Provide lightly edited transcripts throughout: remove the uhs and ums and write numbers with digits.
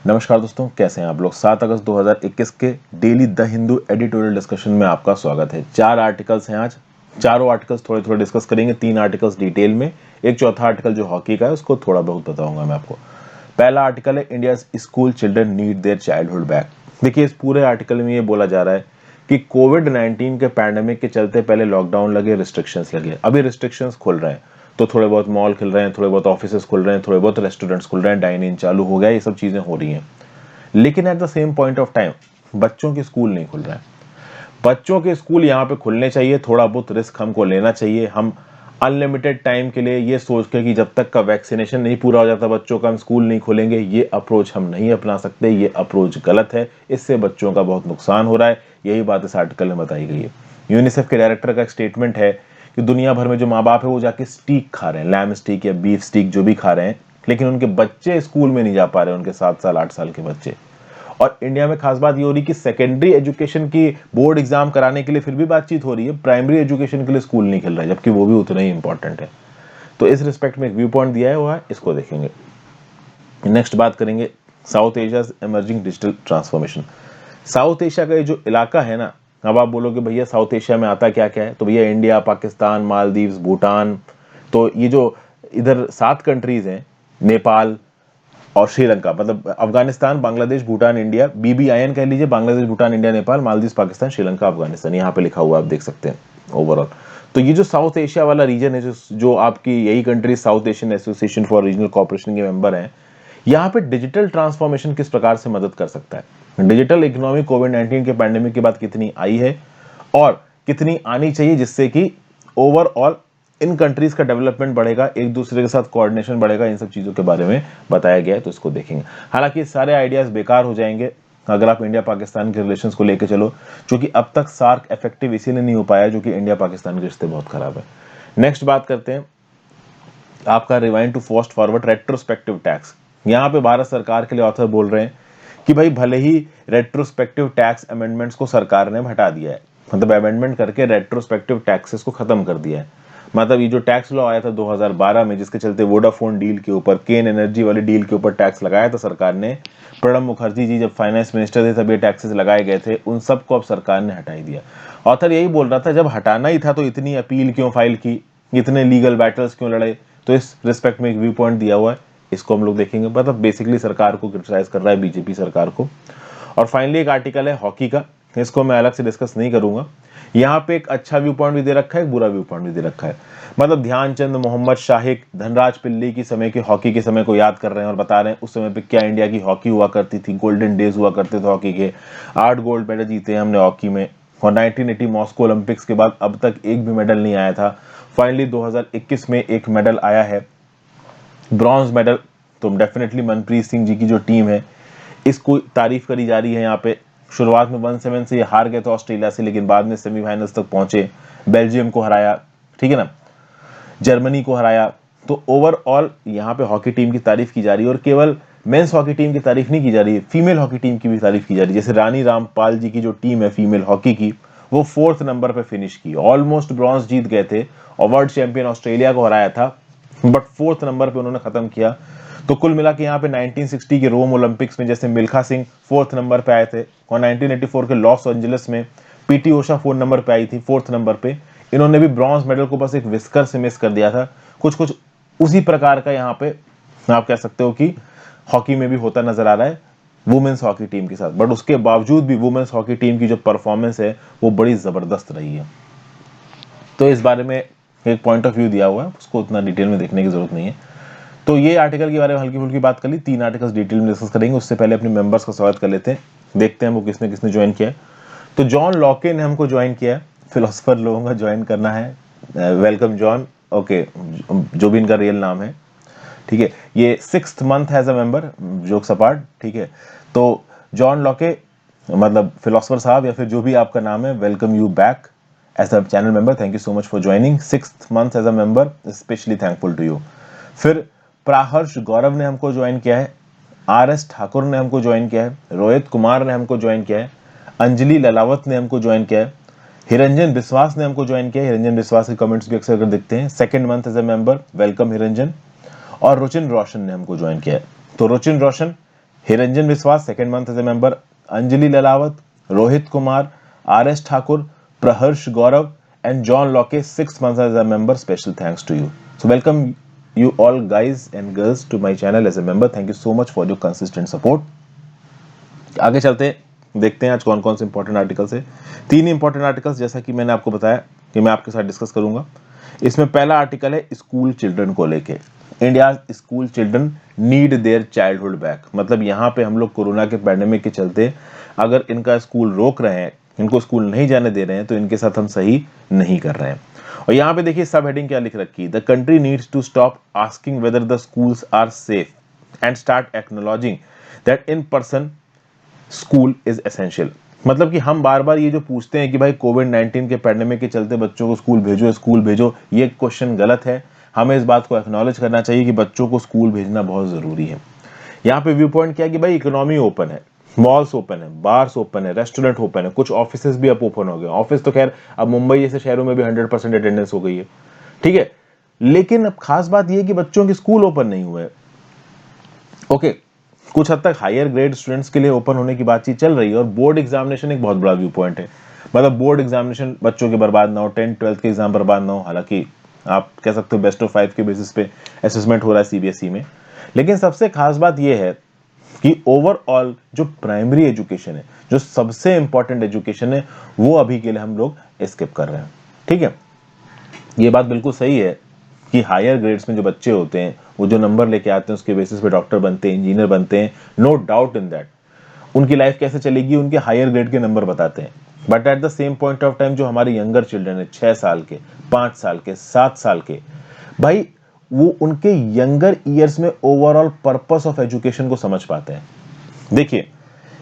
नमस्कार दोस्तों, कैसे हैं आप लोग। 7 अगस्त 2021 के daily the Hindu editorial discussion में आपका स्वागत है। 4 आर्टिकल्स हैं आज। चारों आर्टिकल्स थोड़े थोड़े डिस्कस करेंगे। 3 आर्टिकल्स डिटेल में, एक चौथा आर्टिकल जो हॉकी का है उसको थोड़ा बहुत बताऊंगा मैं आपको। पहला आर्टिकल है India school children need their childhood back. देखिए, इस पूरे आर्टिकल में ये बोला जा रहा है कि कोविड-19 के पैंडेमिक के चलते पहले लॉकडाउन लगे, रिस्ट्रिक्शंस लगे, अभी रिस्ट्रिक्शंस खुल रहे हैं, तो थोड़े बहुत मॉल खुल रहे हैं, थोड़े बहुत ऑफिसेस खुल रहे हैं, थोड़े बहुत रेस्टोरेंट्स खुल रहे हैं, डाइन इन चालू हो गया, ये सब चीजें हो रही हैं। लेकिन at the same point of time बच्चों के स्कूल नहीं खुल रहे हैं। बच्चों के स्कूल यहाँ पे खुलने चाहिए, थोड़ा बहुत रिस्क हमको लेना चाहिए। हम अनलिमिटेड टाइम के लिए ये सोच के कि जब तक का वैक्सीनेशन नहीं पूरा हो जाता बच्चों का हम स्कूल नहीं खोलेंगे, ये अप्रोच हम नहीं अपना सकते। ये अप्रोच गलत है, इससे बच्चों का बहुत नुकसान हो रहा है। यही बात इस आर्टिकल में बताई गई है। यूनिसेफ के डायरेक्टर का एक स्टेटमेंट है कि दुनिया भर में जो माँ बाप है वो जाके स्टीक खा रहे हैं, लैम स्टीक या बीफ स्टीक जो भी खा रहे हैं, लेकिन उनके बच्चे स्कूल में नहीं जा पा रहे, उनके 7 साल 8 साल के बच्चे। और इंडिया में खास बात ये हो रही है कि सेकेंडरी एजुकेशन की बोर्ड एग्जाम कराने के लिए फिर भी बातचीत हो रही है, प्राइमरी एजुकेशन के लिए स्कूल नहीं खेल रहा है, जबकि वो भी उतना ही इंपॉर्टेंट है। तो इस रिस्पेक्ट में एक व्यू पॉइंट दिया हुआ है, इसको देखेंगे। नेक्स्ट बात करेंगे south Asia emerging digital transformation. South Asia का ये जो इलाका है ना, अब आप बोलोगे भैया साउथ एशिया में आता क्या क्या है, तो भैया इंडिया, पाकिस्तान, मालदीव्स, भूटान, तो ये जो इधर 7 कंट्रीज हैं, नेपाल और श्रीलंका, मतलब अफगानिस्तान, बांग्लादेश, भूटान, इंडिया, BBIN कह लीजिए, बांग्लादेश, भूटान, इंडिया, नेपाल, मालदीव, पाकिस्तान, श्रीलंका, अफगानिस्तान, यहाँ पे लिखा हुआ आप देख सकते हैं ओवरऑल। तो ये जो साउथ एशिया वाला रीजन है, जो आपकी यही country South Asian Association for Regional Cooperation के मेंबर हैं, यहाँ पे डिजिटल ट्रांसफॉर्मेशन किस प्रकार से मदद कर सकता है। डिजिटल इकोनॉमी कोविड-19 के पैंडेमिक के बाद कितनी आई है और कितनी आनी चाहिए, जिससे कि ओवरऑल इन कंट्रीज का डेवलपमेंट बढ़ेगा, एक दूसरे के साथ कोऑर्डिनेशन बढ़ेगा, इन सब चीजों के बारे में बताया गया है, तो इसको देखेंगे। हालांकि सारे आइडियाज बेकार हो जाएंगे अगर आप इंडिया पाकिस्तान के रिलेशंस को लेकर चलो, क्योंकि अब तक सार्क इफेक्टिव इसीलिए नहीं हो पाया जो कि इंडिया पाकिस्तान के रिश्ते बहुत खराब है। नेक्स्ट बात करते हैं आपका rewind to fast forward retrospective tax. यहाँ पे भारत सरकार के लिए ऑथर बोल रहे हैं कि भाई भले ही रेट्रोस्पेक्टिव टैक्स अमेंडमेंट्स को सरकार ने हटा दिया है, मतलब अमेंडमेंट करके रेट्रोस्पेक्टिव टैक्सेस को खत्म कर दिया है। मतलब ये जो टैक्स लॉ आया था 2012 में, जिसके चलते वोडाफोन डील के ऊपर, केन एनर्जी वाली डील के ऊपर टैक्स लगाया था सरकार ने, प्रणब मुखर्जी जी जब फाइनेंस मिनिस्टर थे तब ये टैक्सेस लगाए गए थे, उन सबको अब सरकार ने हटा ही दिया। ऑथर यही बोल रहा था जब हटाना ही था तो इतनी अपील क्यों फाइल की, इतने लीगल बैटल्स क्यों लड़े। तो इस रिस्पेक्ट में एक व्यू पॉइंट दिया हुआ है, इसको हम लोग देखेंगे। मतलब बेसिकली सरकार को क्रिटिसाइज कर रहा है, बीजेपी सरकार को। और फाइनली एक आर्टिकल है हॉकी का, इसको मैं अलग से डिस्कस नहीं करूंगा। यहाँ पे एक अच्छा व्यू पॉइंट भी दे रखा है, एक बुरा व्यू पॉइंट भी दे रखा है। मतलब ध्यानचंद, मोहम्मद शाहिद, धनराज पिल्ली की समय के हॉकी के समय को याद कर रहे हैं और बता रहे हैं उस समय पे क्या इंडिया की हॉकी हुआ करती थी, गोल्डन डेज हुआ करते थे हॉकी के। 8 गोल्ड मेडल जीते हमने हॉकी में, और 1980 मॉस्को ओलंपिक्स के बाद अब तक एक भी मेडल नहीं आया था। फाइनली 2021 में एक मेडल आया है, ब्रॉन्ज मेडल। तो डेफिनेटली मनप्रीत सिंह जी की जो टीम है, इसको तारीफ करी जा रही है। यहाँ पे शुरुआत में 1-7 से ये हार गए थे ऑस्ट्रेलिया से, लेकिन बाद में सेमीफाइनल्स तक पहुंचे, बेल्जियम को हराया, ठीक है ना, जर्मनी को हराया। तो ओवरऑल यहाँ पे हॉकी टीम की तारीफ की जा रही है, और केवल मेंस हॉकी टीम की तारीफ नहीं की जा रही है, फीमेल हॉकी टीम की भी तारीफ की जा रही है। जैसे रानी रामपाल जी की जो टीम है फीमेल हॉकी की, वो 4th नंबर पे फिनिश की, ऑलमोस्ट ब्रॉन्ज जीत गए थे और वर्ल्ड चैंपियन ऑस्ट्रेलिया को हराया था, बट 4th नंबर पे उन्होंने खत्म किया। तो कुल मिला के यहाँ पे 1960 के रोम ओलंपिक्स में जैसे मिल्खा सिंह 4th नंबर पे आए थे, और 1984 के लॉस एंजलिस में पीटी उषा 4 नंबर पे आई थी, 4th नंबर पे। इन्होंने भी ब्रॉन्ज मेडल को बस एक विस्कर से मिस कर दिया था। कुछ कुछ उसी प्रकार का यहाँ पे आप कह सकते हो कि हॉकी में भी होता नजर आ रहा है वुमेन्स हॉकी टीम के साथ, बट उसके बावजूद भी वुमेन्स हॉकी टीम की जो परफॉर्मेंस है वो बड़ी जबरदस्त रही है। तो इस बारे में एक पॉइंट ऑफ व्यू दिया हुआ है, उसको उतना डिटेल में देखने की जरूरत नहीं है। तो ये आर्टिकल के बारे में हल्की फुल्की बात कर ली, 3 आर्टिकल्स डिटेल में डिस्कस करेंगे। उससे पहले अपने मेंबर्स का स्वागत कर लेते हैं, देखते हैं वो किसने किसने ज्वाइन किया है। तो जॉन लॉके ने हमको ज्वाइन किया है, फिलोसफर लोगों का ज्वाइन करना है। Welcome John. ओके, जो भी इनका रियल नाम है, ठीक है। ये 6th month as a member, jokes apart, ठीक है। तो जॉन लॉके, मतलब फिलोसफर साहब या फिर जो भी आपका नाम है, welcome you back as a channel member. Thank you so much for joining 6th month as a member, specially thankful to you. फिर प्राहर्ष गौरव ने हमको ज्वाइन किया है, RS ठाकुर ने हमको ज्वाइन किया है, रोहित कुमार ने हमको ज्वाइन किया है, अंजलि ललावत ने हमको ज्वाइन किया है, हिरंजन विश्वास ने हमको ज्वाइन किया है। हिरंजन विश्वास के कमेंट्स भी अक्सर कर देखते हैं, 2nd month as a member, welcome Hiranjan. और रुचिन रोशन ने हमको ज्वाइन किया है। तो Ruchin Roshan Hiranjan Vishwas second month as a member, Anjali Lalawat, Rohit Kumar, RS Thakur, Praharsh Gaurav and John Locke 6 months as a member. Special thanks to you. So welcome you all guys and girls to my channel as a member. Thank you so much for your consistent support. आगे चलते हैं, देखते हैं आज कौन कौन से important articles है। 3 इंपॉर्टेंट आर्टिकल्स जैसा कि मैंने आपको बताया कि मैं आपके साथ डिस्कस करूंगा। इसमें पहला आर्टिकल है स्कूल चिल्ड्रन को लेके। India school children need their childhood back. मतलब यहाँ पे हम लोग कोरोना के पैंडेमिक के चलते अगर इनका स्कूल रोक रहे हैं, इनको स्कूल नहीं जाने दे रहे हैं, तो इनके साथ हम सही नहीं कर रहे हैं। और यहाँ पे देखिए सब हेडिंग क्या लिख रखी है, the country needs to stop asking whether the schools are safe and start acknowledging that in person school is essential. मतलब कि हम बार बार ये जो पूछते हैं कि भाई कोविड-19 के पैंडेमिक के चलते बच्चों को स्कूल भेजो, ये क्वेश्चन गलत है। हमें इस बात को एक्नॉलेज करना चाहिए कि बच्चों को स्कूल भेजना बहुत जरूरी है। यहाँ पे व्यू पॉइंट क्या है कि भाई इकोनॉमी ओपन है, मॉल्स ओपन है, बार्स ओपन है, रेस्टोरेंट ओपन है, कुछ ऑफिसेज भी अब ओपन हो गए। ऑफिस तो खैर अब मुंबई जैसे शहरों में भी 100% अटेंडेंस हो गई है, ठीक है। लेकिन अब खास बात यह कि बच्चों के स्कूल ओपन नहीं हुए। ओके, कुछ हद तक हायर ग्रेड स्टूडेंट्स के लिए ओपन होने की बातचीत चल रही है और बोर्ड एग्जामिनेशन एक बहुत बड़ा व्यू पॉइंट है। मतलब बोर्ड एग्जामिनेशन बच्चों के बर्बाद ना हो, 10th 12th के एग्जाम बर्बाद ना हो। हालांकि आप कह सकते हो बेस्ट ऑफ 5 के बेसिस पे असेसमेंट हो रहा है सीबीएसई में। लेकिन सबसे खास बात यह है कि ओवरऑल जो प्राइमरी एजुकेशन है, जो सबसे इंपॉर्टेंट एजुकेशन है, वो अभी के लिए हम लोग स्किप कर रहे हैं, ठीक है। ये बात बिल्कुल सही है कि हायर ग्रेड्स में जो बच्चे होते हैं वो जो नंबर लेके आते हैं उसके बेसिस पे डॉक्टर बनते हैं, इंजीनियर बनते हैं, नो डाउट इन दैट। उनकी लाइफ कैसे चलेगी उनके हायर ग्रेड के नंबर बताते हैं। But at the same point of time जो हमारे यंगर चिल्ड्रन है, 6 साल के, 5 साल के, 7 साल के, भाई वो उनके यंगर ईयर्स में ओवरऑल पर्पस ऑफ एजुकेशन को समझ पाते हैं। देखिए,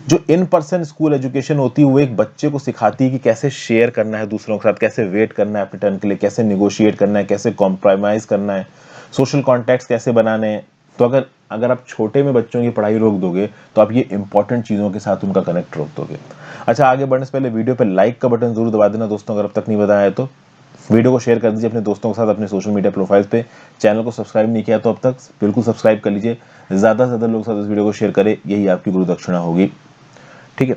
जो इन पर्सन स्कूल एजुकेशन होती है वो एक बच्चे को सिखाती है कि कैसे शेयर करना है दूसरों के साथ, कैसे वेट करना है अपने टर्न के लिए, कैसे निगोशिएट करना है, कैसे कॉम्प्रोमाइज करना है, सोशल कॉन्टैक्ट्स कैसे बनाने हैं। तो अगर आप छोटे में बच्चों की पढ़ाई रोक दोगे तो आप ये इंपॉर्टेंट चीजों के साथ उनका कनेक्ट रोक दोगे। अच्छा, आगे बढ़ने से पहले वीडियो पे लाइक का बटन जरूर दबा देना दोस्तों, अगर अब तक नहीं बताया है तो। वीडियो को शेयर कर दीजिए अपने दोस्तों के साथ अपने सोशल मीडिया प्रोफाइल्स पे। चैनल को सब्सक्राइब नहीं किया तो अब तक बिल्कुल सब्सक्राइब कर लीजिए, ज्यादा से ज्यादा लोग साथ इस वीडियो को शेयर करें, यही आपकी गुरु दक्षिणा होगी, ठीक है।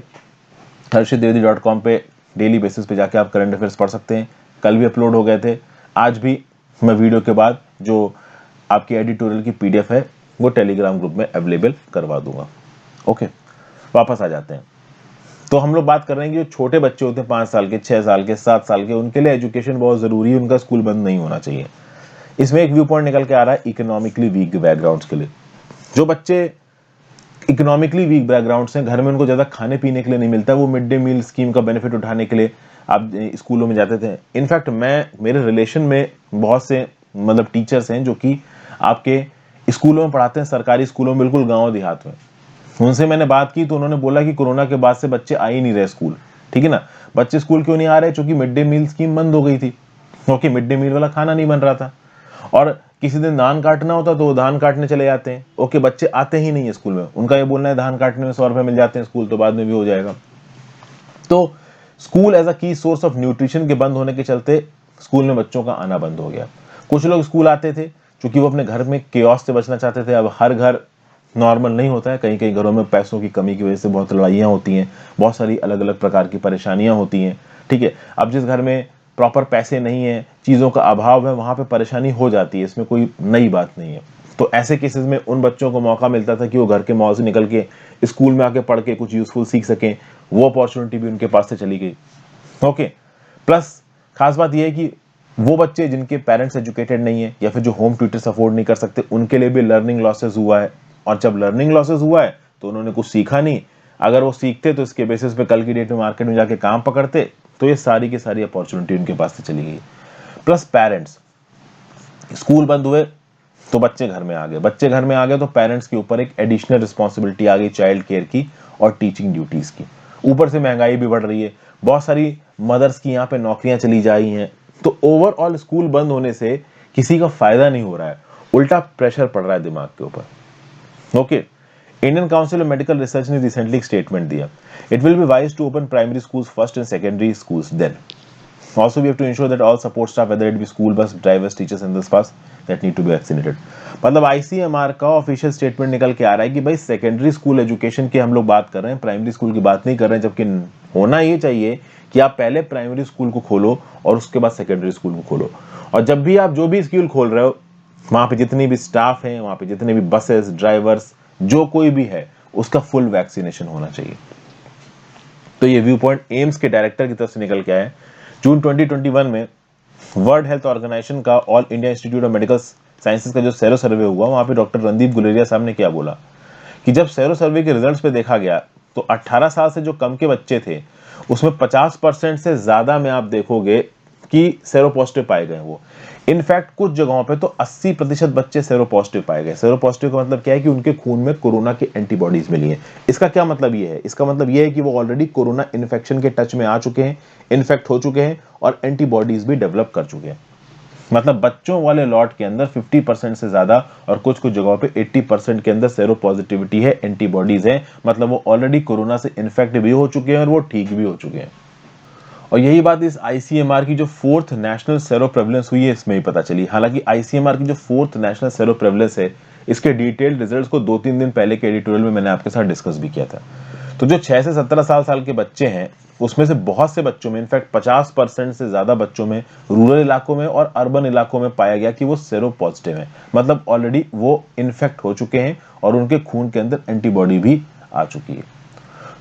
harshitdivedi.com पे डेली बेसिस पे जाके आप करंट अफेयर्स पढ़ सकते हैं। कल भी अपलोड हो गए थे, आज भी मैं वीडियो के बाद जो आपकी एडिटोरियल की पीडीएफ है वो टेलीग्राम ग्रुप में अवेलेबल करवा दूंगा। ओके, वापस आ जाते हैं। तो हम लोग बात कर रहे हैं कि जो छोटे बच्चे होते हैं 5 साल के, 6 साल के, 7 साल के, उनके लिए एजुकेशन बहुत जरूरी है, उनका स्कूल बंद नहीं होना चाहिए। इसमें एक व्यू पॉइंट निकल के आ रहा है इकोनॉमिकली वीक बैकग्राउंड्स के लिए। जो बच्चे इकोनॉमिकली वीक बैकग्राउंड से, घर में उनको ज्यादा खाने पीने के लिए नहीं मिलता, वो मिड डे मील स्कीम का बेनिफिट उठाने के लिए आप स्कूलों में जाते थे। इनफैक्ट मेरे रिलेशन में बहुत से मतलब टीचर्स हैं जो कि आपके स्कूलों में पढ़ाते हैं, सरकारी स्कूलों में, बिल्कुल गाँव देहात में। उनसे मैंने बात की तो उन्होंने बोला कि कोरोना के बाद से बच्चे आ ही नहीं रहे स्कूल, ठीक है ना। बच्चे स्कूल क्यों नहीं आ रहे? क्योंकि मिड डे मील स्कीम बंद हो गई थी, क्योंकि मिड डे मील वाला खाना नहीं बन रहा था। और किसी दिन धान काटना होता तो वो धान काटने चले जाते हैं। ओके, बच्चे आते ही नहीं है स्कूल में, उनका ये बोलना है धान काटने में 100 रुपए मिल जाते हैं, स्कूल तो बाद में भी हो जाएगा। तो स्कूल एज अ की सोर्स ऑफ न्यूट्रिशन के बंद होने के चलते स्कूल में बच्चों का आना बंद हो गया। कुछ लोग स्कूल आते थे क्योंकि वो अपने घर में केओस से बचना चाहते थे। अब हर घर नॉर्मल नहीं होता है, कहीं कहीं घरों में पैसों की कमी की वजह से बहुत लड़ाइयाँ होती हैं, बहुत सारी अलग अलग प्रकार की परेशानियां होती हैं, ठीक है। अब जिस घर में प्रॉपर पैसे नहीं है, चीज़ों का अभाव है, वहाँ पे परेशानी हो जाती है, इसमें कोई नई बात नहीं है। तो ऐसे केसेस में उन बच्चों को मौका मिलता था कि वो घर के मॉल से निकल के स्कूल में आके पढ़ के कुछ यूजफुल सीख सकें, वो अपॉर्चुनिटी भी उनके पास से चली गई। ओके, प्लस खास बात यह है कि वो बच्चे जिनके पेरेंट्स एजुकेटेड नहीं है या फिर जो होम ट्यूटर्स अफोर्ड नहीं कर सकते, उनके लिए भी लर्निंग लॉसेस हुआ है। और जब लर्निंग लॉसेस हुआ है तो उन्होंने कुछ सीखा नहीं। अगर वो सीखते तो इसके बेसिस पे कल की डेट में मार्केट में जाके काम पकड़ते, तो ये सारी की सारी अपॉर्चुनिटी उनके पास से चली गई। प्लस पेरेंट्स, स्कूल बंद हुए तो बच्चे घर में आ गए, बच्चे घर में आ गए तो पेरेंट्स के ऊपर एक एडिशनल रिस्पॉन्सिबिलिटी आ गई चाइल्ड केयर की और टीचिंग ड्यूटीज की। ऊपर से महंगाई भी बढ़ रही है, बहुत सारी मदर्स की यहाँ पे नौकरियां चली जा रही हैं। तो ओवरऑल स्कूल बंद होने से किसी का फायदा नहीं हो रहा है, उल्टा प्रेशर पड़ रहा है दिमाग के ऊपर। Okay, Indian Council of Medical Research ने रिसेंटली एक स्टेटमेंट दिया, it will be wise to open primary schools first and secondary schools then. Also, we have to ensure that all support staff, whether it be school bus drivers, teachers in this bus, that need to be vaccinated. मतलब ICMR का official statement निकल के आ रहा है कि भाई secondary school education की हम लोग बात कर रहे हैं, प्राइमरी स्कूल की बात नहीं कर रहे हैं, जबकि होना ये चाहिए कि आप पहले प्राइमरी स्कूल को खोलो और उसके बाद सेकेंडरी स्कूल को खोलो। और जब भी आप जो भी स्कूल खोल रहे हो, वहां पे जितनी भी स्टाफ है, वहां पे जितने भी बसेस, ड्राइवर्स, जो कोई भी है, उसका फुल वैक्सीनेशन होना चाहिए। तो ये व्यू पॉइंट एम्स के डायरेक्टर की तरफ से निकल के आया है। जून 2021 में वर्ल्ड हेल्थ ऑर्गेनाइजेशन का all India institute of medical sciences का जो सेरो सर्वे हुआ, वहां पे डॉक्टर रणदीप गुलेरिया साहब ने क्या बोला कि जब सेरो सर्वे के रिजल्ट्स पे देखा गया तो 18 साल से जो कम के बच्चे थे उसमें 50% से ज्यादा में आप देखोगे कि सेरो पॉजिटिव पाए गए। वो इनफैक्ट कुछ जगहों पे तो 80% बच्चे सेरो पॉजिटिव पाए गए। सेरो पॉजिटिव का मतलब क्या है कि उनके खून में कोरोना की एंटीबॉडीज मिली हैं। इसका क्या मतलब ये है? इसका मतलब ये है कि वो ऑलरेडी कोरोना इन्फेक्शन के टच में आ चुके हैं, इन्फेक्ट हो चुके हैं और एंटीबॉडीज भी डेवलप कर चुके हैं। मतलब बच्चों वाले लॉट के अंदर 50% से ज्यादा और कुछ कुछ जगहों पे 80% के अंदर सेरो पॉजिटिविटी है, एंटीबॉडीज है। मतलब वो ऑलरेडी कोरोना से इन्फेक्ट भी हो चुके हैं और वो ठीक भी हो चुके हैं। और यही बात इस ICMR की जो 4th नेशनल सेरो प्रेवलेंस हुई है इसमें ही पता चली। हालांकि ICMR की जो 4th नेशनल सेरो प्रेवलेंस है, इसके डिटेल्ड रिजल्ट्स को 2-3 दिन पहले के एडिटोरियल में मैंने आपके साथ डिस्कस भी किया था। तो जो 6 से 17 साल के बच्चे हैं, उसमें से बहुत से बच्चों में, इनफैक्ट 50% से ज्यादा बच्चों में रूरल इलाकों में और अर्बन इलाकों में पाया गया कि वो सेरो पॉजिटिव है। मतलब ऑलरेडी वो इन्फेक्ट हो चुके हैं और उनके खून के अंदर एंटीबॉडी भी आ चुकी है।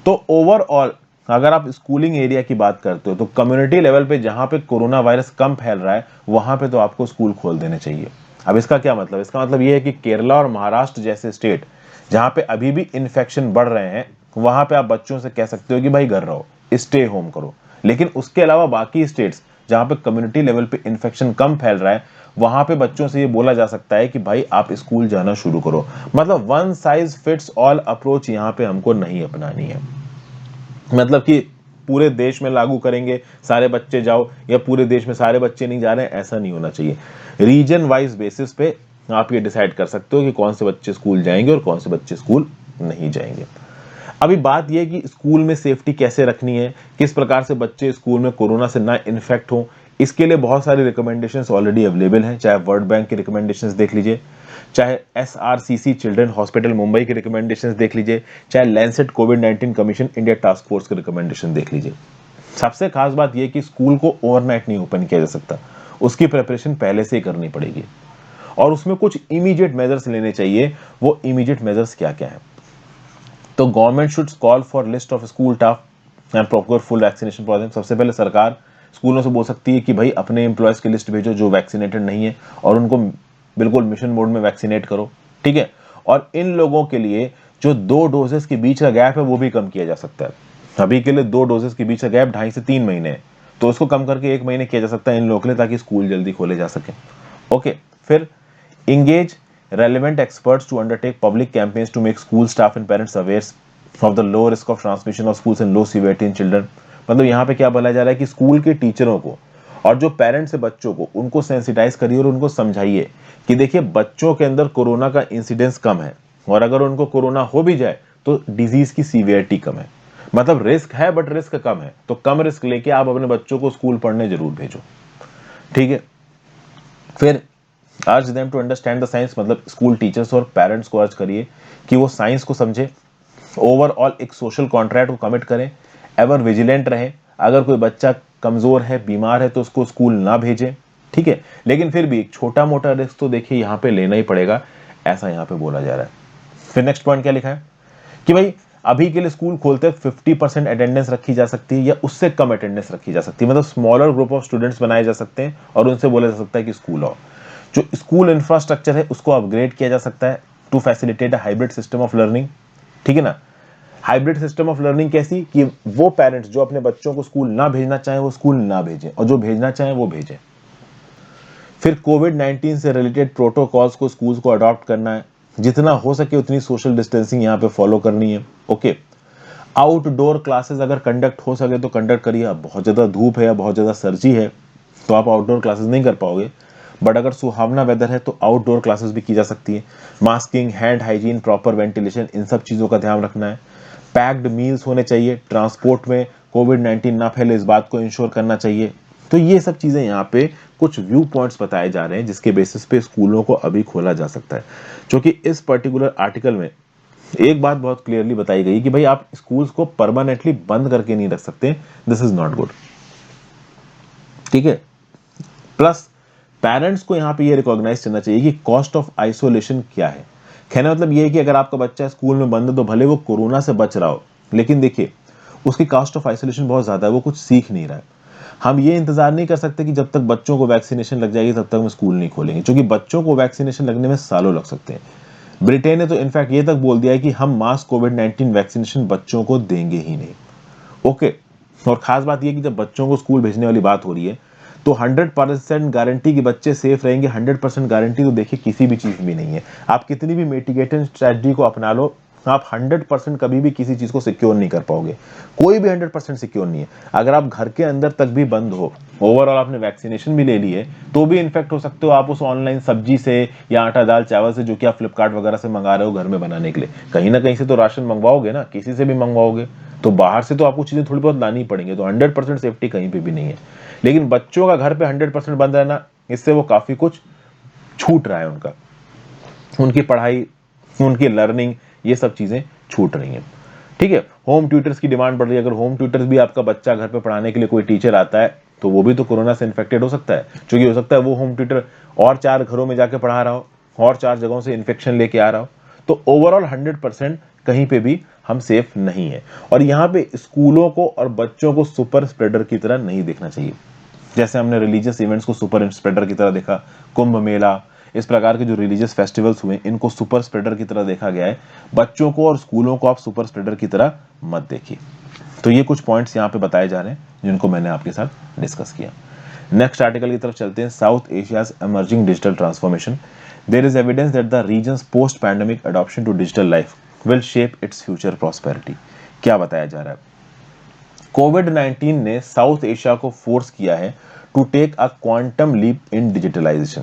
तो ओवरऑल अगर आप स्कूलिंग एरिया की बात करते हो तो कम्युनिटी लेवल पे जहां पे कोरोना वायरस कम फैल रहा है, वहां पे तो आपको स्कूल खोल देने चाहिए। अब इसका क्या मतलब? इसका मतलब ये है कि केरला और महाराष्ट्र जैसे स्टेट जहां पे अभी भी इन्फेक्शन बढ़ रहे हैं, वहां पे आप बच्चों से कह सकते हो कि भाई घर रहो, स्टे होम करो। लेकिन उसके अलावा बाकी स्टेट्स जहां पे कम्युनिटी लेवल पे इन्फेक्शन कम फैल रहा है, वहां पे बच्चों से ये बोला जा सकता है कि भाई आप स्कूल जाना शुरू करो। मतलब one size fits all approach यहां पे हमको नहीं अपनानी है। मतलब कि पूरे देश में लागू करेंगे, सारे बच्चे जाओ, या पूरे देश में सारे बच्चे नहीं जा रहे हैं, ऐसा नहीं होना चाहिए। रीजन वाइज बेसिस पे आप ये डिसाइड कर सकते हो कि कौन से बच्चे स्कूल जाएंगे और कौन से बच्चे स्कूल नहीं जाएंगे। अभी बात यह कि स्कूल में सेफ्टी कैसे रखनी है, किस प्रकार से बच्चे स्कूल में कोरोना से ना इन्फेक्ट हो, इसके लिए बहुत सारी रिकमेंडेशंस ऑलरेडी अवेलेबल हैं। चाहे वर्ल्ड बैंक की रिकमेंडेशंस देख लीजिए, चाहे SRCC चिल्ड्रन हॉस्पिटल मुंबई की रिकमेंडेशंस देख लीजिए, चाहे लैंसेट कोविड-19 कमीशन इंडिया टास्क फोर्स की रिकमेंडेशन देख लीजिए। सबसे खास बात यह कि स्कूल को ओवरनाइट नहीं ओपन किया जा सकता, उसकी प्रिपरेशन पहले से ही करनी पड़ेगी और उसमें कुछ इमीडिएट मेजर्स लेने चाहिए। वो इमीडिएट मेजर्स क्या क्या है? तो government should call for list of school staff and proper full vaccination programme. सबसे पहले सरकार स्कूलों से बोल सकती है कि भाई अपने एम्प्लॉयज की लिस्ट भेजो जो वैक्सीनेटेड नहीं है और उनको बिल्कुल मिशन मोड में वैक्सीनेट करो, ठीक है। और इन लोगों के लिए जो 2 डोजेस के बीच का गैप है वो भी कम किया जा सकता है। अभी के लिए 2 डोजेस के बीच का गैप 2.5 से 3 महीने है, तो उसको कम करके 1 महीने किया जा सकता है इन लोगों के लिए, ताकि स्कूल जल्दी खोले जा सके। ओके, फिर engage relevant experts to undertake public campaigns to make school staff and parents aware of the low risk of transmission of schools and low severity in children। मतलब यहाँ पे क्या बोला जा रहा है कि स्कूल के टीचरों को और जो पेरेंट्स है बच्चों को, उनको सेंसिटाइज करिए और उनको समझाइए कि देखिए बच्चों के अंदर कोरोना का इंसिडेंस कम है और अगर उनको कोरोना हो भी जाए तो डिजीज की सीवियरिटी कम है। मतलब रिस्क है बट रिस्क कम है, तो कम रिस्क लेके आप अपने बच्चों को स्कूल पढ़ने जरूर भेजो, ठीक है। फिर urge them to understand the science. मतलब स्कूल टीचर्स और पेरेंट्स को अर्ज करिए कि वो साइंस को समझे, ओवरऑल एक सोशल कॉन्ट्रैक्ट को कमिट करें, एवर विजिलेंट रहे। अगर कोई बच्चा कमजोर है, बीमार है, तो उसको स्कूल ना भेजें, ठीक है। लेकिन फिर भी एक छोटा मोटा रिस्क तो देखिए यहाँ पे लेना ही पड़ेगा, ऐसा यहाँ पे बोला जा रहा है। फिर नेक्स्ट पॉइंट क्या लिखा है कि भाई अभी के लिए स्कूल खोलते वक्त 50% अटेंडेंस रखी जा सकती है या उससे कम अटेंडेंस रखी जा सकती है। मतलब स्मॉलर ग्रुप ऑफ स्टूडेंट्स बनाए जा सकते हैं और उनसे बोला जा सकता है कि स्कूल आओ। जो स्कूल इंफ्रास्ट्रक्चर है उसको अपग्रेड किया जा सकता है to facilitate a hybrid system of learning, ठीक है ना। हाइब्रिड सिस्टम ऑफ लर्निंग कैसी कि वो पेरेंट्स जो अपने बच्चों को स्कूल ना भेजना चाहें वो स्कूल ना भेजें और जो भेजना चाहें वो भेजें। फिर कोविड-19 से रिलेटेड प्रोटोकॉल्स को स्कूल्स को अडॉप्ट करना है, जितना हो सके उतनी सोशल डिस्टेंसिंग यहाँ पे फॉलो करनी है। ओके, आउटडोर क्लासेस अगर कंडक्ट हो सके तो कंडक्ट करिए। अब बहुत ज़्यादा धूप है या बहुत ज़्यादा सर्दी है तो आप आउटडोर क्लासेस नहीं कर पाओगे, बट अगर सुहावना वेदर है तो आउटडोर क्लासेस भी की जा सकती है। Masking, hand hygiene, proper ventilation, इन सब चीज़ों का ध्यान रखना है। पैक्ड मील्स होने चाहिए, ट्रांसपोर्ट में कोविड-19 ना फैले इस बात को इंश्योर करना चाहिए, तो ये सब चीजें यहाँ पे कुछ व्यू पॉइंट्स बताए जा रहे हैं जिसके बेसिस पे स्कूलों को अभी खोला जा सकता है, क्योंकि इस पर्टिकुलर आर्टिकल में एक बात बहुत क्लियरली बताई गई कि भाई आप स्कूल्स को परमानेंटली बंद करके नहीं रख सकते, दिस इज नॉट गुड। ठीक है, प्लस पेरेंट्स को यहाँ पे ये रिकॉग्नाइज करना चाहिए कि कॉस्ट ऑफ आइसोलेशन क्या है। कहना मतलब ये है कि अगर आपका बच्चा स्कूल में बंद है तो भले वो कोरोना से बच रहा हो, लेकिन देखिए उसकी कॉस्ट ऑफ आइसोलेशन बहुत ज्यादा है, वो कुछ सीख नहीं रहा है। हम ये इंतजार नहीं कर सकते कि जब तक बच्चों को वैक्सीनेशन लग जाएगी तब तक हम स्कूल नहीं खोलेंगे, क्योंकि बच्चों को वैक्सीनेशन लगने में सालों लग सकते हैं। ब्रिटेन ने तो इनफैक्ट ये तक बोल दिया है कि हम मास कोविड-19 वैक्सीनेशन बच्चों को देंगे ही नहीं। ओके, और खास बात यह कि जब बच्चों को स्कूल भेजने वाली बात हो रही है तो 100% गारंटी कि बच्चे सेफ रहेंगे, 100% गारंटी तो देखिए किसी भी चीज में नहीं है। आप कितनी भी मिटिगेटिंग स्ट्रेटजी को अपना लो, आप 100% कभी भी किसी चीज को सिक्योर नहीं कर पाओगे। कोई भी 100% सिक्योर नहीं है। अगर आप घर के अंदर तक भी बंद हो, ओवरऑल आपने वैक्सीनेशन भी ले ली है, तो भी इन्फेक्ट हो सकते हो आप उस ऑनलाइन सब्जी से या आटा दाल चावल से जो कि आप फ्लिपकार्ट वगैरह से मंगा रहे हो घर में बनाने के लिए। कहीं ना कहीं से तो राशन मंगवाओगे ना, किसी से भी मंगवाओगे, तो बाहर से तो आपको चीजें थोड़ी बहुत लानी पड़ेंगी। तो 100% सेफ्टी कहीं पे भी नहीं है। लेकिन बच्चों का घर पे 100% बंद रहना, इससे वो काफी कुछ छूट रहा है उनका, उनकी पढ़ाई, उनकी लर्निंग, ये सब चीजें छूट रही हैं। ठीक है, होम ट्यूटर्स की डिमांड बढ़ रही है। अगर होम ट्यूटर्स भी आपका बच्चा घर पे पढ़ाने के लिए कोई टीचर आता है तो वो भी तो कोरोना से इन्फेक्टेड हो सकता है, क्योंकि हो सकता है वो होम ट्यूटर और 4 घरों में जाके पढ़ा रहा हो और 4 जगहों से इन्फेक्शन लेके आ रहा हो। तो ओवरऑल 100% कहीं पे भी हम सेफ नहीं है। और यहाँ पे स्कूलों को और बच्चों को सुपर स्प्रेडर की तरह नहीं देखना चाहिए। जैसे हमने रिलीजियस इवेंट्स को सुपर स्प्रेडर की तरह देखा, कुंभ मेला, इस प्रकार के जो रिलीजियस फेस्टिवल्स हुए इनको सुपर स्प्रेडर की तरह देखा गया है। बच्चों को और स्कूलों को आप सुपर स्प्रेडर की तरह मत देखिए। तो ये कुछ पॉइंट्स यहाँ पे बताए जा रहे हैं जिनको मैंने आपके साथ डिस्कस किया। नेक्स्ट आर्टिकल की तरफ चलते हैं। South Asia's emerging digital transformation. There is evidence that the region's post-pandemic adoption to digital life will shape its future prosperity. क्या बताया जा रहा है? कोविड-19 ने साउथ एशिया को फोर्स किया है to take a quantum leap in digitalisation.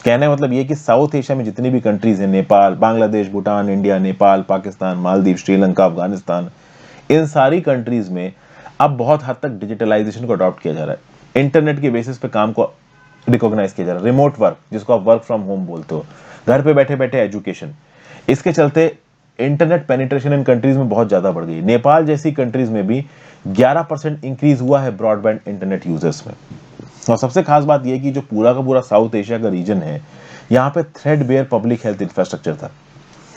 कहने का मतलब ये कि साउथ एशिया में जितनी भी कंट्रीज हैं, नेपाल, बांग्लादेश, भूटान, इंडिया, नेपाल, पाकिस्तान, मालदीव, श्रीलंका, अफगानिस्तान, इन सारी कंट्रीज में अब बहुत हद तक डिजिटलाइजेशन को अडॉप्ट किया जा रहा है। इंटरनेट के बेसिस पे काम को रिकॉग्नाइज किया जा रहा है। रिमोट वर्क, जिसको आप वर्क फ्रॉम होम बोलते हो, घर पे बैठे बैठे एजुकेशन, इसके चलते इंटरनेट पेनिट्रेशन इन कंट्रीज में बहुत ज्यादा बढ़ गई। नेपाल जैसी कंट्रीज में भी 11% इंक्रीज हुआ है ब्रॉडबैंड इंटरनेट यूजर्स में। और सबसे खास बात यह कि जो पूरा का पूरा साउथ एशिया का रीजन है, यहाँ पे थ्रेडबेयर पब्लिक हेल्थ इंफ्रास्ट्रक्चर था।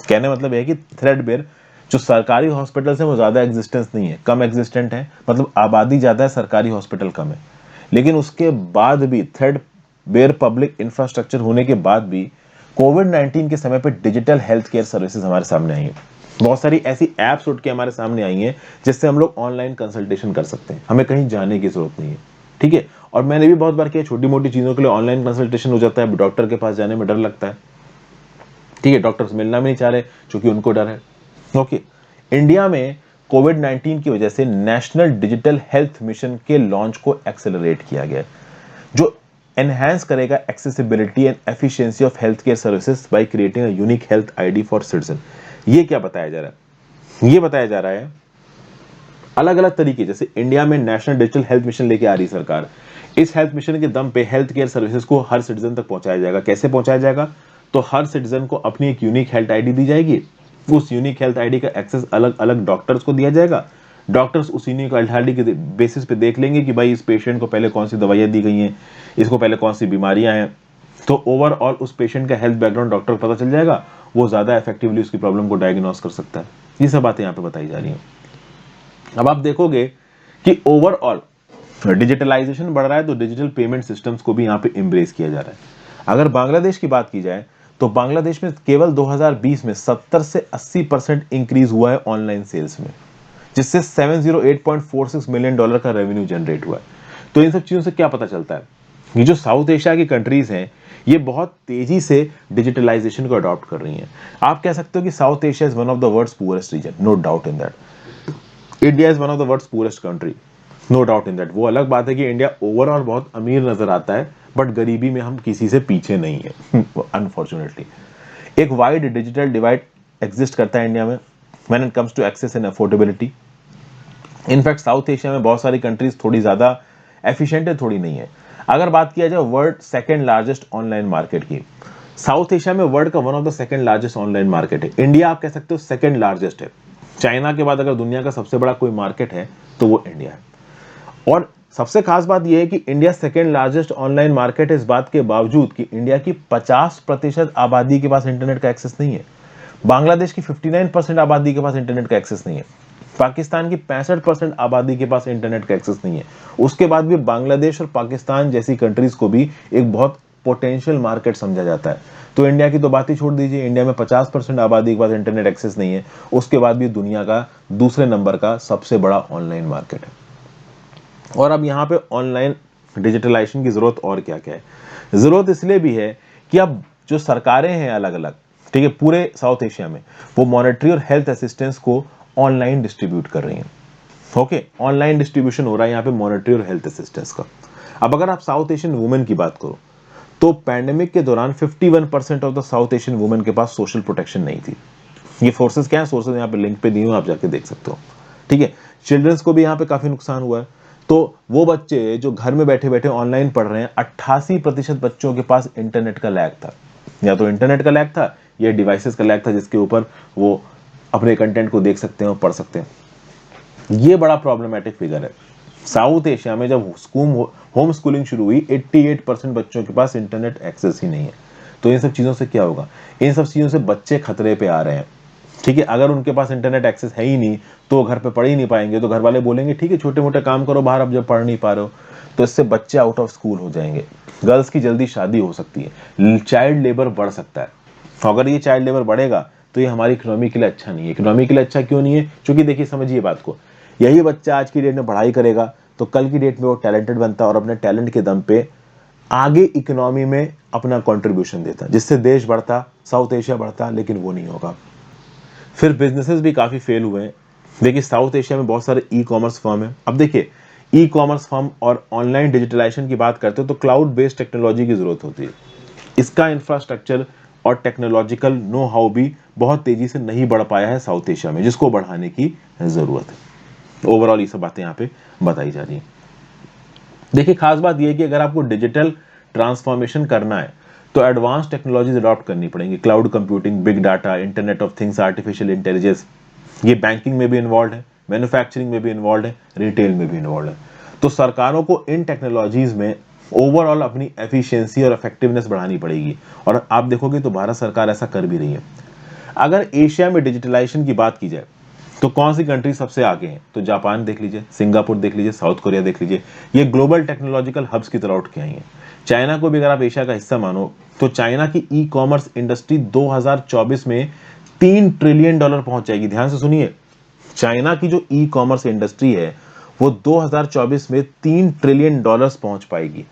कहने मतलब यह है कि थ्रेडबेयर जो सरकारी हॉस्पिटल्स हैं वो ज्यादा एग्जिस्टेंस नहीं है, कम एग्जिस्टेंट है, मतलब आबादी ज्यादा है, सरकारी हॉस्पिटल कम है। लेकिन उसके बाद भी थ्रेडबेयर पब्लिक इंफ्रास्ट्रक्चर होने के बाद भी कोविड-19 के समय पे डिजिटल हेल्थ केयर सर्विसेज हमारे सामने आई हैं। बहुत सारी ऐसी एप्स उठ के हमारे सामने आई हैं जिससे हम लोग ऑनलाइन कंसल्टेशन कर सकते हैं, हमें कहीं जाने की जरूरत नहीं है। ठीक है, और मैंने भी बहुत बार किया, छोटी मोटी चीजों के लिए ऑनलाइन कंसल्टेशन हो जाता है, डॉक्टर के पास जाने में डर लगता है। ठीक है, डॉक्टर्स मिलना भी नहीं चाह रहे क्योंकि उनको डर है। ओके, इंडिया में कोविड-19 की वजह से नेशनल डिजिटल हेल्थ मिशन के लॉन्च को एक्सेलरेट किया गया, जो एनहांस करेगा accessibility and efficiency of health care services by creating a unique health ID for citizen. ये क्या बताया जा रहा है? ये बताया जा रहा है अलग अलग तरीके, जैसे इंडिया में नेशनल डिजिटल हेल्थ मिशन लेके आ रही सरकार, इस हेल्थ मिशन के दम पे हेल्थ केयर सर्विसेज को हर सिटीजन तक पहुंचाया जाएगा। कैसे पहुंचाया जाएगा? तो हर सिटीजन को अपनी एक यूनिक हेल्थ आईडी दी जाएगी, उस यूनिक हेल्थ आईडी का एक्सेस अलग अलग डॉक्टर्स को दिया जाएगा। डॉक्टर्स उस यूनिक हेल्थ आईडी के बेसिस पे देख लेंगे कि भाई इस पेशेंट को पहले कौन सी दवाइयां दी गई हैं, इसको पहले कौन सी बीमारियां हैं। तो ओवरऑल उस पेशेंट का हेल्थ बैकग्राउंड डॉक्टर को पता चल जाएगा, वो ज्यादा इफेक्टिवली उसकी प्रॉब्लम को डायग्नोस कर सकता है। ये सब बातें यहाँ पे बताई जा रही हैं। अब आप देखोगे कि ओवरऑल डिजिटलाइजेशन बढ़ रहा है तो डिजिटल पेमेंट सिस्टम्स को भी यहाँ पे एम्ब्रेस किया जा रहा है। अगर बांग्लादेश की बात की जाए तो बांग्लादेश में केवल 2020 में 70 से 80% इंक्रीज हुआ है ऑनलाइन सेल्स में, जिससे $708.46 मिलियन का रेवेन्यू जनरेट हुआ है। तो इन सब चीजों से क्या पता चलता है? ये जो साउथ एशिया की कंट्रीज हैं ये बहुत तेजी से डिजिटलाइजेशन को अडॉप्ट कर रही हैं। आप कह सकते हो कि South Asia is one of the world's poorest region, no doubt in that. India is one of the world's poorest country, no doubt in that. वो अलग बात है कि इंडिया ओवरऑल बहुत अमीर नजर आता है, बट गरीबी में हम किसी से पीछे नहीं है अनफॉर्चुनेटली। एक वाइड डिजिटल डिवाइड एग्जिस्ट करता है इंडिया में when it comes to access and affordability. In fact South Asia में बहुत सारी कंट्रीज थोड़ी ज्यादा एफिशिएंट थोड़ी नहीं है। अगर बात किया जाए world second largest online market की, साउथ एशिया में वर्ल्ड का one of the second largest online market है। इंडिया आप कह सकते हो सेकंड लार्जेस्ट है। चाइना के बाद अगर दुनिया का सबसे बड़ा कोई मार्केट है तो वो इंडिया है। और सबसे खास बात यह है कि India second largest online market है इस बात के बावजूद कि इंडिया की 50% आबादी के पास इंटरनेट का एक्सेस नहीं है। बांग्लादेश की 59% आबादी के पास इंटरनेट का एक्सेस नहीं है। पाकिस्तान की 65% आबादी के पास इंटरनेट का एक्सेस नहीं है। उसके बाद भी बांग्लादेश और पाकिस्तान जैसी कंट्रीज को भी एक बहुत पोटेंशियल मार्केट समझा जाता है। तो इंडिया की तो बात ही छोड़ दीजिए, इंडिया में 50% आबादी के पास इंटरनेट एक्सेस नहीं है, उसके बाद भी दुनिया का दूसरे नंबर का सबसे बड़ा ऑनलाइन मार्केट है। और अब यहाँ पे ऑनलाइन डिजिटलाइजेशन की जरूरत और क्या क्या है। जरूरत इसलिए भी है कि अब जो सरकारें हैं अलग अलग, ठीक है, पूरे साउथ एशिया में, वो मॉनेटरी और हेल्थ असिस्टेंस को ऑनलाइन डिस्ट्रीब्यूट कर रही हैं। ओके, ऑनलाइन डिस्ट्रीब्यूशन हो रहा है यहाँ पे मॉनेटरी और हेल्थ असिस्टेंस का। अब अगर आप साउथ एशियन वुमेन की बात करो तो पैंडेमिक के दौरान 51% of the south Asian women के पास सोशल प्रोटेक्शन नहीं थी। ये फोर्सेस क्या है, सोर्सेज यहाँ पे लिंक पे दी हूँ, आप जाके देख सकते हो। ठीक है, चिल्ड्रंस को भी यहाँ पे काफी नुकसान हुआ है। तो वो बच्चे जो घर में बैठे बैठे ऑनलाइन पढ़ रहे हैं, 88% बच्चों के पास इंटरनेट का लैग था। या तो इंटरनेट का लैग था या डिवाइसेस का लैग था जिसके ऊपर वो अपने कंटेंट को देख सकते हैं और पढ़ सकते हैं। ये बड़ा प्रॉब्लमेटिक फिगर है। साउथ एशिया में जब होम स्कूलिंग शुरू हुई, 88% बच्चों के पास इंटरनेट एक्सेस ही नहीं है। तो इन सब चीजों से क्या होगा, इन सब चीजों से बच्चे खतरे पे आ रहे हैं। ठीक है, अगर उनके पास इंटरनेट एक्सेस है ही नहीं तो घर पे पढ़ ही नहीं पाएंगे, तो घर वाले बोलेंगे ठीक है छोटे मोटे काम करो बाहर, अब जब पढ़ नहीं पा रहे हो। तो इससे बच्चे आउट ऑफ स्कूल हो जाएंगे, गर्ल्स की जल्दी शादी हो सकती है, चाइल्ड लेबर बढ़ सकता है। अगर ये चाइल्ड लेबर बढ़ेगा तो ये हमारी इकोनॉमी के लिए अच्छा नहीं है। इकोनॉमी के लिए अच्छा क्यों नहीं है, क्योंकि देखिए समझिए बात को, यही बच्चा आज की डेट में पढ़ाई करेगा तो कल की डेट में वो टैलेंटेड बनता है और अपने टैलेंट के दम पे आगे इकोनॉमी में अपना कंट्रीब्यूशन देता, जिससे देश बढ़ता, साउथ एशिया बढ़ता, लेकिन वो नहीं होगा। फिर बिजनेसेस भी काफी फेल हुए हैं। देखिए साउथ एशिया में बहुत सारे ई कॉमर्स फर्म है। अब देखिए ई कॉमर्स फर्म और ऑनलाइन डिजिटलाइजेशन की बात करते हो तो क्लाउड बेस्ड टेक्नोलॉजी की जरूरत होती है। इसका इंफ्रास्ट्रक्चर और टेक्नोलॉजिकल नो हाउ भी बहुत तेजी से नहीं बढ़ पाया है साउथ एशिया में, जिसको बढ़ाने की जरूरत है। ओवरऑल ये सब बातें यहाँ पे बताई जा रही है। देखिए खास बात यह है कि अगर आपको डिजिटल ट्रांसफॉर्मेशन करना है तो एडवांस टेक्नोलॉजीज अडॉप्ट करनी पड़ेंगी। Cloud computing, big data, internet of things, artificial intelligence, ये बैंकिंग में भी इन्वॉल्व है, मैन्युफैक्चरिंग में भी इन्वॉल्व है, रिटेल में भी इन्वॉल्व है। तो सरकारों को इन टेक्नोलॉजीज में ओवरऑल अपनी एफिशिएंसी और इफेक्टिवनेस बढ़ानी पड़ेगी, और आप देखोगे तो भारत सरकार ऐसा कर भी रही है। अगर एशिया में डिजिटलाइजेशन की बात की जाए तो कौन सी कंट्री सबसे आगे हैं, तो जापान देख लीजिए, सिंगापुर देख लीजिए, साउथ कोरिया देख लीजिए, ये ग्लोबल टेक्नोलॉजिकल हब्स की तरह उठ के आई हैं। चाइना को भी अगर आप एशिया का हिस्सा मानो तो चाइना की ई कॉमर्स इंडस्ट्री 2024 में $3 ट्रिलियन पहुंच जाएगी। ध्यान से सुनिए, चाइना की जो ई कॉमर्स इंडस्ट्री है वो 2024 में $3 ट्रिलियन पहुंच पाएगी।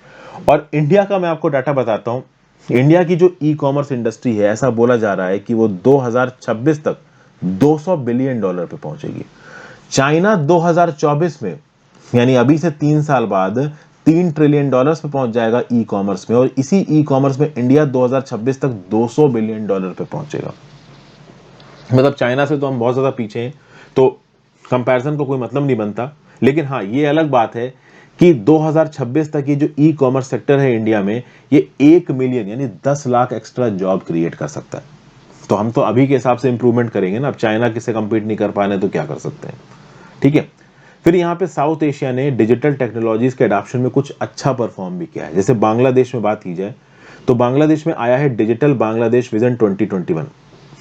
और इंडिया का मैं आपको डाटा बताता हूं, इंडिया की जो ई कॉमर्स इंडस्ट्री है, ऐसा बोला जा रहा है कि वो 2026 तक $200 बिलियन पे पहुंचेगी। चाइना 2024 में, यानी अभी से 3 साल बाद, $3 ट्रिलियन पे पहुंच जाएगा ई कॉमर्स में, और इसी ई कॉमर्स में इंडिया 2026 तक $200 बिलियन पे पहुंचेगा। मतलब चाइना से तो हम बहुत ज्यादा पीछे हैं, तो कंपैरिजन का कोई मतलब नहीं बनता। लेकिन हाँ, ये अलग बात है कि 2026 तक ये जो ई कॉमर्स सेक्टर है इंडिया में, ये 1 मिलियन यानी 10 लाख एक्स्ट्रा जॉब क्रिएट कर सकता है। तो हम तो अभी के हिसाब से इंप्रूवमेंट करेंगे ना, अब चाइना किससे कंपीट नहीं कर पा रहे तो क्या कर सकते हैं। ठीक है, फिर यहाँ पे साउथ एशिया ने डिजिटल टेक्नोलॉजीज के अडॉप्शन में कुछ अच्छा परफॉर्म भी किया है। जैसे बांग्लादेश में बात की जाए तो बांग्लादेश में आया है डिजिटल बांग्लादेश विजन 2021,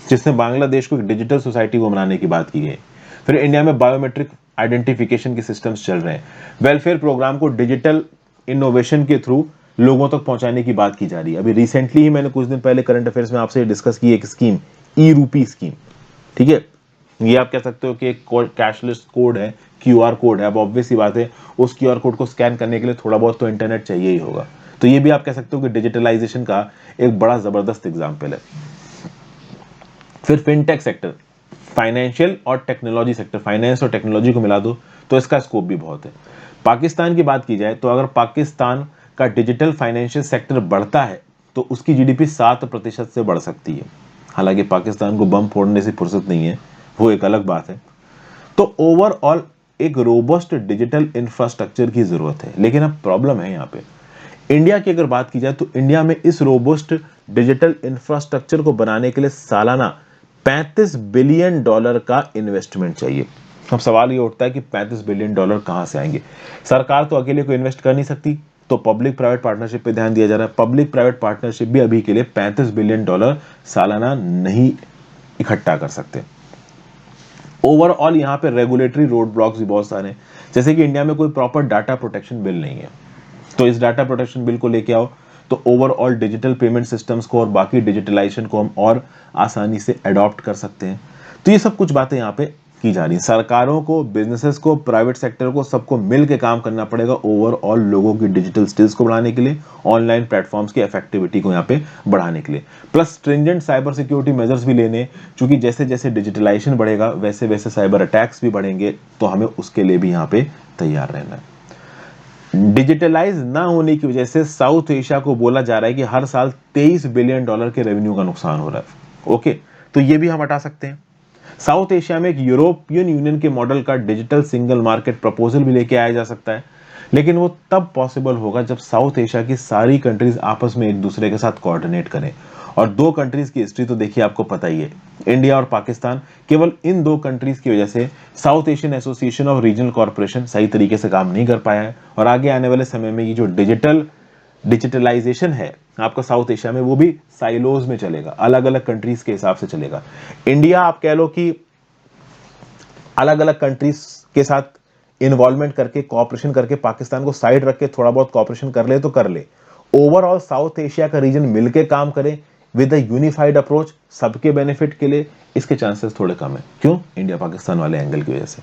जिसने बांग्लादेश को एक डिजिटल सोसाइटी को बनाने की बात की है। फिर इंडिया में बायोमेट्रिक आइडेंटिफिकेशन के सिस्टम्स चल रहे हैं। वेलफेयर प्रोग्राम को डिजिटल इनोवेशन के थ्रू लोगों तक पहुंचाने की बात की जा रही है। अभी रिसेंटली ही मैंने कुछ दिन पहले करंट अफेयर्स में आपसे डिस्कस की एक स्कीम, ई रूपी स्कीम। ठीक है, ये आप कह सकते हो कि एक कैशलेस कोड है, क्यूआर कोड है। अब ऑब्वियस सी बात है, उस क्यूआर कोड को स्कैन करने के लिए थोड़ा बहुत तो इंटरनेट चाहिए ही होगा। तो ये भी आप कह सकते हो कि डिजिटलाइजेशन का एक बड़ा जबरदस्त एग्जाम्पल है। फिर फिनटेक सेक्टर, फाइनेंशियल और टेक्नोलॉजी सेक्टर, फाइनेंस और टेक्नोलॉजी को मिला दो तो इसका स्कोप भी बहुत है। पाकिस्तान की बात की जाए तो अगर पाकिस्तान का डिजिटल फाइनेंशियल सेक्टर बढ़ता है तो उसकी जीडीपी 7% से बढ़ सकती है। हालांकि पाकिस्तान को बम फोड़ने से फुर्सत नहीं है, वो एक अलग बात है। तो ओवरऑल एक रोबस्ट डिजिटल इंफ्रास्ट्रक्चर की जरूरत है। लेकिन अब प्रॉब्लम है यहाँ पे, इंडिया की अगर बात की जाए तो इंडिया में इस रोबस्ट डिजिटल इंफ्रास्ट्रक्चर को बनाने के लिए सालाना $35 बिलियन का इन्वेस्टमेंट चाहिए। अब सवाल ये उठता है कि $35 बिलियन कहां से आएंगे? सरकार तो अकेले को इन्वेस्ट कर नहीं सकती, तो पब्लिक प्राइवेट पार्टनरशिप पे ध्यान दिया जा रहा है। पब्लिक प्राइवेट पार्टनरशिप भी अभी के लिए $35 बिलियन सालाना नहीं इकट्ठा कर सकते। ओवरऑल यहाँ पे रेगुलेटरी रोड ब्लॉक्स भी बहुत सारे हैं, जैसे कि इंडिया में कोई प्रॉपर डाटा प्रोटेक्शन बिल नहीं है, तो इस डाटा प्रोटेक्शन बिल को लेके आओ तो ओवरऑल डिजिटल पेमेंट सिस्टम्स को और बाकी डिजिटलाइजेशन को हम और आसानी से अडॉप्ट कर सकते हैं। तो ये सब कुछ बातें यहाँ पे की जा रही हैं। सरकारों को, बिजनेसेस को, प्राइवेट सेक्टर को, सबको मिल के काम करना पड़ेगा ओवरऑल लोगों की डिजिटल स्किल्स को बढ़ाने के लिए, ऑनलाइन प्लेटफॉर्म्स की इफेक्टिविटी को यहाँ पे बढ़ाने के लिए, plus stringent cyber security measures भी लेने, क्योंकि जैसे जैसे डिजिटलाइजेशन बढ़ेगा वैसे वैसे साइबर अटैक्स भी बढ़ेंगे, तो हमें उसके लिए भी यहाँ पे तैयार रहना है। डिजिटलाइज ना होने की वजह से साउथ एशिया को बोला जा रहा है कि हर साल $23 बिलियन के रेवेन्यू का नुकसान हो रहा है। ओके, तो ये भी हम हटा सकते हैं। साउथ एशिया में एक यूरोपियन यूनियन के मॉडल का डिजिटल सिंगल मार्केट प्रपोजल भी लेके आया जा सकता है, लेकिन वो तब पॉसिबल होगा जब साउथ एशिया की सारी कंट्रीज आपस में एक दूसरे के साथ कोऑर्डिनेट करें। और दो कंट्रीज की हिस्ट्री तो देखिए, आपको पता ही है, इंडिया और पाकिस्तान, केवल इन दो कंट्रीज की वजह से south Asian association of regional corporation सही तरीके से काम नहीं कर पाया है। और आगे आने वाले समय में ये जो डिजिटलाइजेशन है आपका साउथ एशिया में, वो भी साइलोज में चलेगा, अलग अलग कंट्रीज के हिसाब से चलेगा। इंडिया आप कह लो कि अलग अलग कंट्रीज के साथ इन्वॉल्वमेंट करके, कोऑपरेशन करके, पाकिस्तान को साइड रख के थोड़ा बहुत कोऑपरेशन कर ले तो कर ले। ओवरऑल साउथ एशिया का रीजन मिलके काम करे विद अ यूनिफाइड अप्रोच सबके बेनिफिट के लिए, इसके चांसेस थोड़े कम है। क्यों? इंडिया पाकिस्तान वाले एंगल की वजह से।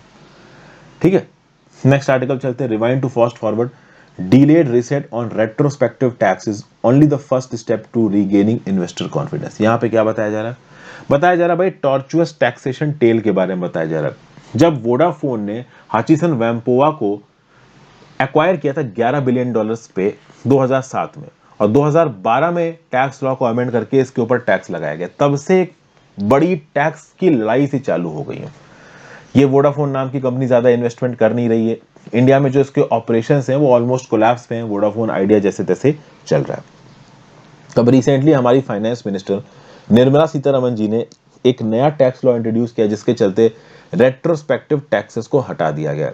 ठीक है, नेक्स्ट आर्टिकल चलते हैं। Rewind to fast forward, delayed reset on retrospective tax is only the first step to regaining investor confidence। यहां पे क्या बताया जा रहा है? बताया जा रहा है भाई टॉर्चुअस टैक्सेशन टेल के बारे में बताया जा रहा है। जब वोडाफोन ने हाचिसन वैम्पोवा को एक्वायर किया था $11 बिलियन पे 2007 में, और 2012 में टैक्स लॉ को अमेंड करके इसके ऊपर टैक्स लगाया गया, तब से एक बड़ी टैक्स की लड़ाई सी चालू हो गई है। ये वोडाफोन नाम की कंपनी ज्यादा इन्वेस्टमेंट कर नहीं रही है इंडिया में, जो इसके ऑपरेशंस हैं वो ऑलमोस्ट कोलैप्स पे हैं, वोडाफोन आइडिया जैसे तैसे चल रहा है। तब रिसेंटली हमारी फाइनेंस मिनिस्टर निर्मला सीतारमण जी ने एक नया टैक्स लॉ इंट्रोड्यूस किया, जिसके चलते रेट्रोस्पेक्टिव टैक्सेस को हटा दिया गया।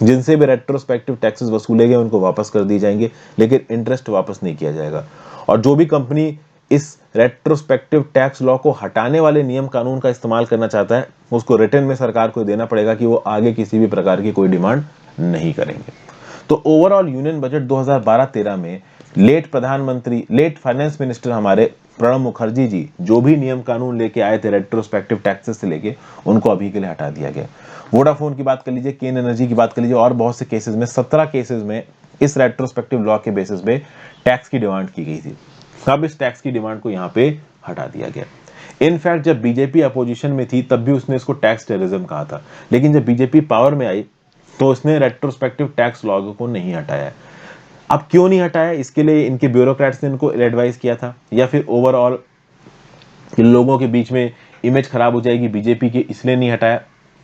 जिनसे भी रेट्रोस्पेक्टिव टैक्सेस वसूले गए उनको वापस कर दिए जाएंगे, लेकिन इंटरेस्ट वापस नहीं किया जाएगा। और जो भी कंपनी इस रेट्रोस्पेक्टिव टैक्स लॉ को हटाने वाले नियम कानून का इस्तेमाल करना चाहता है, उसको रिटर्न में सरकार को देना पड़ेगा कि वो आगे किसी भी प्रकार की कोई डिमांड नहीं करेंगे। तो ओवरऑल यूनियन बजट 2012-13 में लेट फाइनेंस मिनिस्टर हमारे प्रणब मुखर्जी जी जो भी नियम कानून लेके आए थे रेट्रोस्पेक्टिव टैक्सेस से लेके, उनको अभी के लिए हटा दिया गया। वोडाफोन की बात कर लीजिए, केन एनर्जी की बात कर लीजिए, और बहुत से केसेस में 17 केसेस में इस रेट्रोस्पेक्टिव लॉ के बेसिस पे टैक्स की डिमांड की गई थी। अब इस टैक्स की डिमांड को यहाँ पे हटा दिया गया। इनफैक्ट जब बीजेपी अपोजिशन में थी तब भी उसने इसको टैक्स टेररिज्म कहा था, लेकिन जब बीजेपी पावर में आई तो उसने रेट्रोस्पेक्टिव टैक्स लॉ को नहीं हटाया। अब क्यों नहीं हटाया? इसके लिए इनके ब्यूरोक्रेट्स ने इनको एडवाइस किया था, या फिर ओवरऑल लोगों के बीच में इमेज खराब हो जाएगी बीजेपी की, इसलिए नहीं हटाया?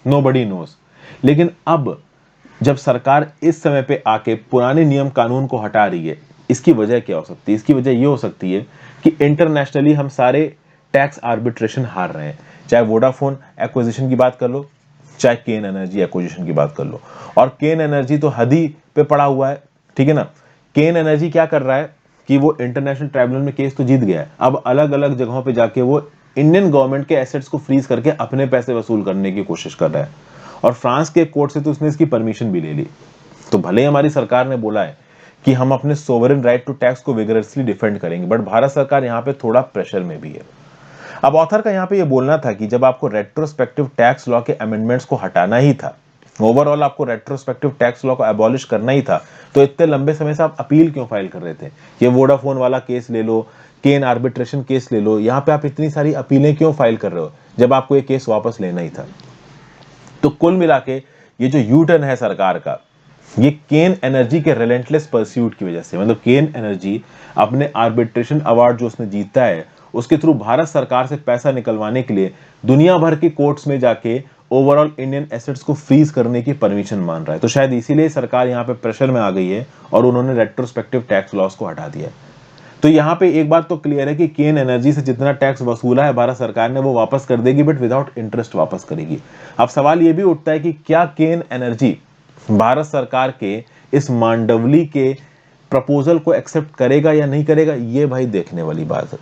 Nobody knows. लेकिन अब जब सरकार इस समय पे आके पुराने नियम कानून को हटा रही है, इसकी वजह क्या हो सकती है? इसकी वजह ये हो सकती है कि इंटरनेशनली हम सारे टैक्स आर्बिट्रेशन हार रहे हैं। चाहे वोडाफोन एक्विजिशन की बात कर लो, चाहे केन एनर्जी एक्विजिशन की बात कर लो, और केन एनर्जी तो हद ही पे पड़ा हुआ है। ठीक है ना? केन एनर्जी क्या कर रहा है कि वो इंटरनेशनल ट्राइब्यूनल में केस तो जीत गया है, अब अलग अलग जगहों पे जाके वो इंडियन गवर्नमेंट के एसेट्स को फ्रीज करके अपने पैसे वसूल करने की कोशिश कर रहा है, और फ्रांस के कोर्ट से तो उसने इसकी परमिशन भी ले ली। तो भले ही हमारी सरकार ने बोला है कि हम अपने सोवरेन राइट टू टैक्स को विगरसली डिफेंड करेंगे, बट भारत सरकार यहाँ पे थोड़ा प्रेशर में भी है। अब ऑथर का यहाँ पे ये बोलना था कि जब आपको रेट्रोस्पेक्टिव टैक्स लॉ के अमेंडमेंट्स को हटाना ही था, ओवरऑल आपको रेट्रोस्पेक्टिव टैक्स लॉ को एबॉलिश करना ही था, तो इतने लंबे समय से आप अपील क्यों फाइल कर रहे थे? ये वोडाफोन वाला केस ले लो, केन आर्बिट्रेशन केस ले लो, यहाँ पे आप इतनी सारी अपीलें क्यों फाइल कर रहे हो जब आपको ये केस वापस लेना ही था? तो कुल मिला के ये जो यू टर्न है सरकार का, ये केन एनर्जी के रिलेंटलेस परस्यूट की वजह से, मतलब केन एनर्जी अपने आर्बिट्रेशन अवार्ड जो उसने जीता है उसके थ्रू भारत सरकार से पैसा निकलवाने के लिए दुनिया भर के कोर्ट्स में जाके ओवरऑल इंडियन एसेट्स को फ्रीज करने की परमिशन मान रहा है। तो शायद इसीलिए सरकार यहाँ पे प्रेशर में आ गई है और उन्होंने रेट्रोस्पेक्टिव टैक्स लॉस को हटा दिया है। तो यहाँ पे एक बात तो क्लियर है कि केन एनर्जी से जितना टैक्स वसूला है भारत सरकार ने वो वापस कर देगी, बट विदाउट इंटरेस्ट वापस करेगी। अब सवाल ये भी उठता है कि क्या केन एनर्जी भारत सरकार के इस मांडवली के प्रपोजल को एक्सेप्ट करेगा या नहीं करेगा, ये भाई देखने वाली बात है।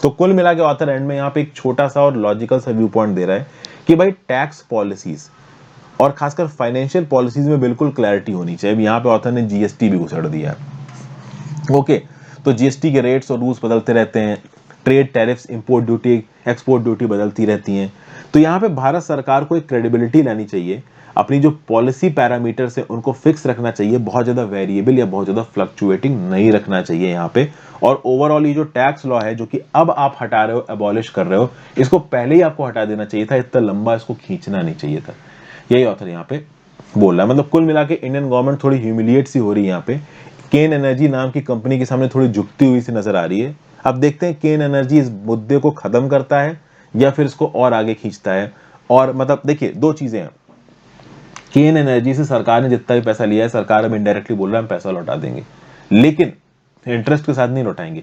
तो कुल मिला के ऑथर एंड में यहाँ पे एक छोटा सा और लॉजिकल सा व्यू पॉइंट दे रहा है कि भाई टैक्स पॉलिसीज और खासकर फाइनेंशियल पॉलिसीज में बिल्कुल क्लैरिटी होनी चाहिए। यहाँ पे ऑथर ने जीएसटी भी घुसेड़ दिया है। ओके, तो जीएसटी के रेट्स और रूल्स बदलते रहते हैं, trade tariffs, import duty, export duty बदलती रहती हैं। तो यहाँ पे भारत सरकार को एक क्रेडिबिलिटी लानी चाहिए, अपनी जो पॉलिसी पैरामीटर्स है उनको फिक्स रखना चाहिए, बहुत ज्यादा वेरिएबल या बहुत ज्यादा फ्लक्चुएटिंग नहीं रखना चाहिए यहाँ पे। और ओवरऑल ये जो टैक्स लॉ है जो कि अब आप हटा रहे हो, एबॉलिश कर रहे हो, इसको पहले ही आपको हटा देना चाहिए था, इतना लंबा इसको खींचना नहीं चाहिए था। यही ऑथर यहाँ पे बोल रहा है। मतलब कुल मिला के इंडियन गवर्नमेंट थोड़ी ह्यूमिलिएट सी हो रही है यहाँ पे, केन एनर्जी नाम की कंपनी के सामने थोड़ी झुकती हुई सी नजर आ रही है। अब देखते हैं केन एनर्जी इस मुद्दे को खत्म करता है या फिर इसको और आगे खींचता है। और मतलब देखिए दो चीजें हैं, केन एनर्जी से सरकार ने जितना भी पैसा लिया है, सरकार अब इनडायरेक्टली बोल रहा है हम पैसा लौटा देंगे, लेकिन इंटरेस्ट के साथ नहीं लौटाएंगे।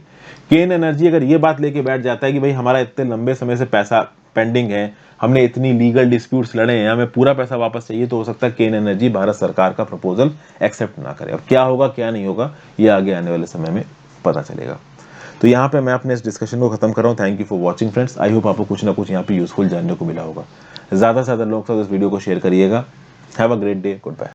केन एनर्जी अगर ये बात लेके बैठ जाता है कि भाई हमारा इतने लंबे समय से पैसा पेंडिंग है, हमने इतनी लीगल डिस्प्यूट्स लड़े हैं, हमें पूरा पैसा वापस चाहिए, तो हो सकता है केन एनर्जी भारत सरकार का प्रपोजल एक्सेप्ट ना करे। अब क्या होगा क्या नहीं होगा ये आगे आने वाले समय में पता चलेगा। तो यहाँ पे मैं अपने इस डिस्कशन को खत्म कर रहा हूँ। Thank you for watching friends. I hope आपको कुछ ना कुछ यहाँ पे यूजफुल जानने को मिला होगा। ज्यादा से ज्यादा लोग इस वीडियो को शेयर करिएगा। Have a great day, good bye.